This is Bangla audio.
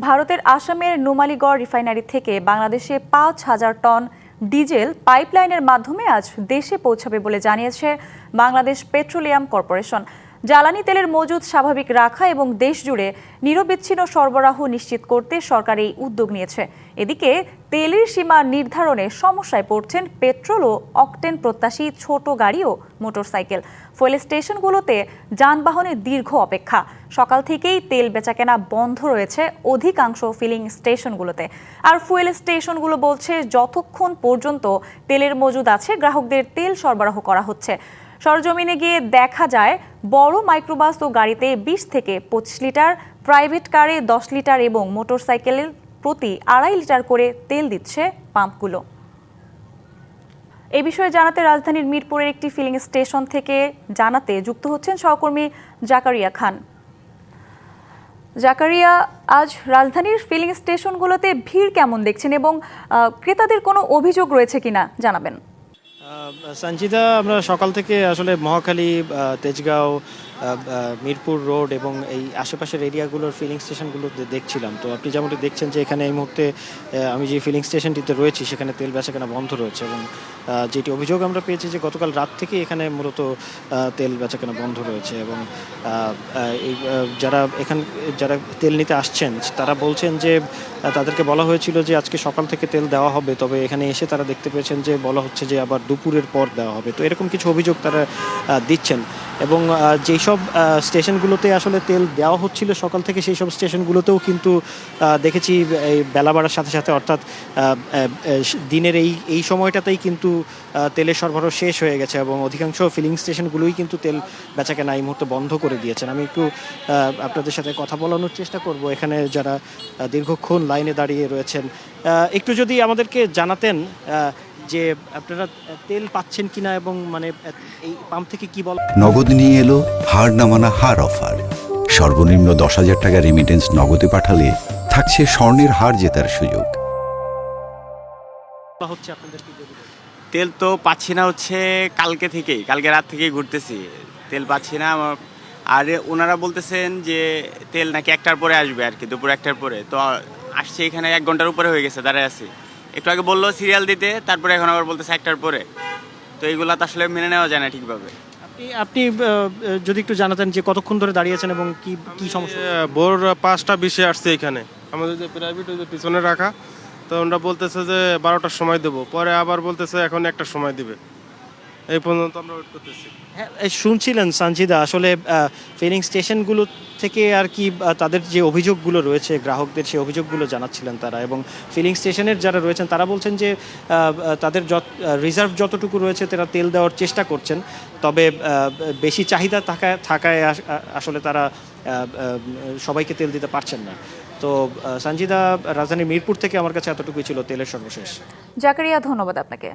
ভারতের আসামের নুমালীগড় রিফাইনারি থেকে বাংলাদেশে 5,000 টন ডিজেল পাইপলাইনের মাধ্যমে আজ দেশে পৌঁছাবে বলে জানিয়েছে বাংলাদেশ পেট্রোলিয়াম কর্পোরেশন। জ্বালানি তেলের মজুদ স্বাভাবিক রাখা এবং দেশ জুড়ে নিরবিচ্ছিন্ন সরবরাহ নিশ্চিত করতে সরকার এই উদ্যোগ নিয়েছে। এদিকে তেলের সীমা নির্ধারণে সমস্যায় পড়ছেন পেট্রোল ও অকটেন প্রত্যাশী ছোট গাড়ি ও মোটরসাইকেল। ফুয়েল স্টেশনগুলোতে যানবাহনের দীর্ঘ অপেক্ষা। সকাল থেকেই তেল বেচাকেনা বন্ধ রয়েছে অধিকাংশ ফিলিং স্টেশনগুলোতে। আর ফুয়েল স্টেশনগুলো বলছে যতক্ষণ পর্যন্ত তেলের মজুদ আছে গ্রাহকদের তেল সরবরাহ করা হচ্ছে। সরজমিনে গিয়ে দেখা যায় বড় মাইক্রোবাস ও গাড়িতে 20 থেকে 25 লিটার, প্রাইভেট কারে 10 লিটার এবং মোটরসাইকেলের প্রতি 2.5 লিটার করে তেল দিচ্ছে পাম্পগুলো। এই বিষয়ে জানাতে রাজধানীর মিরপুরের একটি ফিলিং স্টেশন থেকে জানাতে যুক্ত হচ্ছেন সহকর্মী জাকারিয়া খান। জাকারিয়া, আজ রাজধানীর ফিলিং স্টেশনগুলোতে ভিড় কেমন দেখছেন এবং ক্রেতাদের কোনো অভিযোগ রয়েছে কিনা জানাবেন। সঞ্চিতা, আমরা সকাল থেকে আসলে মহাখালী, তেজগাঁও, মিরপুর রোড এবং এই আশেপাশের এরিয়াগুলোর ফিলিং স্টেশনগুলো দেখছিলাম। তো আপনি যেমনটি দেখছেন যে এখানে এই মুহূর্তে আমি যে ফিলিং স্টেশনটিতে রয়েছি সেখানে তেল বেচাকেনা বন্ধ রয়েছে এবং যেটি অভিযোগ আমরা পেয়েছি যে গতকাল রাত থেকে এখানে মূলত তেল বেচাকেনা বন্ধ রয়েছে এবং এই যারা তেল নিতে আসছেন তারা বলছেন যে তাদেরকে বলা হয়েছিল যে আজকে সকাল থেকে তেল দেওয়া হবে, তবে এখানে এসে তারা দেখতে পেয়েছেন যে বলা হচ্ছে যে আবার দুপুরের পর দেওয়া হবে। তো এরকম কিছু অভিযোগ তারা দিচ্ছেন এবং যেই সব স্টেশনগুলোতে আসলে তেল দেওয়া হচ্ছিল সকাল থেকে সেই সব স্টেশনগুলোতেও কিন্তু দেখেছি এই বেলা বাড়ার সাথে সাথে, অর্থাৎ দিনের এই সময়টাতেই কিন্তু তেলের সরবরাহ শেষ হয়ে গেছে এবং অধিকাংশ ফিলিং স্টেশনগুলোই কিন্তু তেল বেচাকেনা এই মুহূর্তে বন্ধ করে দিয়েছেন। আমি একটু আপনাদের সাথে কথা বলানোর চেষ্টা করব এখানে যারা দীর্ঘক্ষণ লাইনে দাঁড়িয়ে রয়েছেন। একটু যদি আমাদেরকে জানাতেন যে আপনারা তেল পাচ্ছেন কিনা এবং মানে এই পাম্প থেকে কি বল। নগদ নিয়ে এলো হার না মানা হার অফার। সর্বনিম্ন 10,000 টাকা রেমিটেন্স নগদে পাঠালে থাকছে স্বর্ণের হার জেতার সুযোগ। তেল তো পাচ্ছি না, হচ্ছে কালকে রাত থেকেই ঘুরতেছি, তেল পাচ্ছি না। আর ওনারা বলতেছেন যে তেল নাকি 1টার পরে আসবে, আর কি দুপুর 1টার পরে। তো আসছে এখানে 1 ঘন্টার উপরে হয়ে গেছে দাঁড়ায় আছি। একটু আগে বললো সিরিয়াল দিতে, তারপরে এখন আবার বলতেছে 1টার পরে। তো এইগুলা তো আসলে মেনে নেওয়া যায় না ঠিকভাবে। আপনি যদি একটু জানাতেন যে কতক্ষণ ধরে দাঁড়িয়েছেন এবং কি সমস্যা। ভোর 5টা 20-এ আসছে এখানে, আমাদের যে প্রাইভেট ওই যে পিছনে রাখা, তো ওরা বলতেছে যে 12টার সময় দেবো, পরে আবার বলতেছে এখন 1টার সময় দিবে। এই পর্যন্ত আমরা ওয়েট করতেছি। হ্যাঁ, শুনছিলেন সঞ্চিদা, আসলে ফিলিং স্টেশনগুলো থেকে আর কি তাদের যে অভিযোগগুলো রয়েছে গ্রাহকদের, সেই অভিযোগগুলো জানাচ্ছিলেন তারা। এবং ফিলিং স্টেশনের যারা রয়েছেন তারা বলছেন যে তাদের রিজার্ভ যতটুকু রয়েছে তারা তেল দেওয়ার চেষ্টা করছেন, তবে বেশি চাহিদা থাকায় আসলে তারা সবাইকে তেল দিতে পারছেন না। তো সঞ্চিদা, রাজধানীর মিরপুর থেকে আমার কাছে এতটুকুই ছিল তেলের সর্বশেষ। জাকারিয়া, ধন্যবাদ আপনাকে।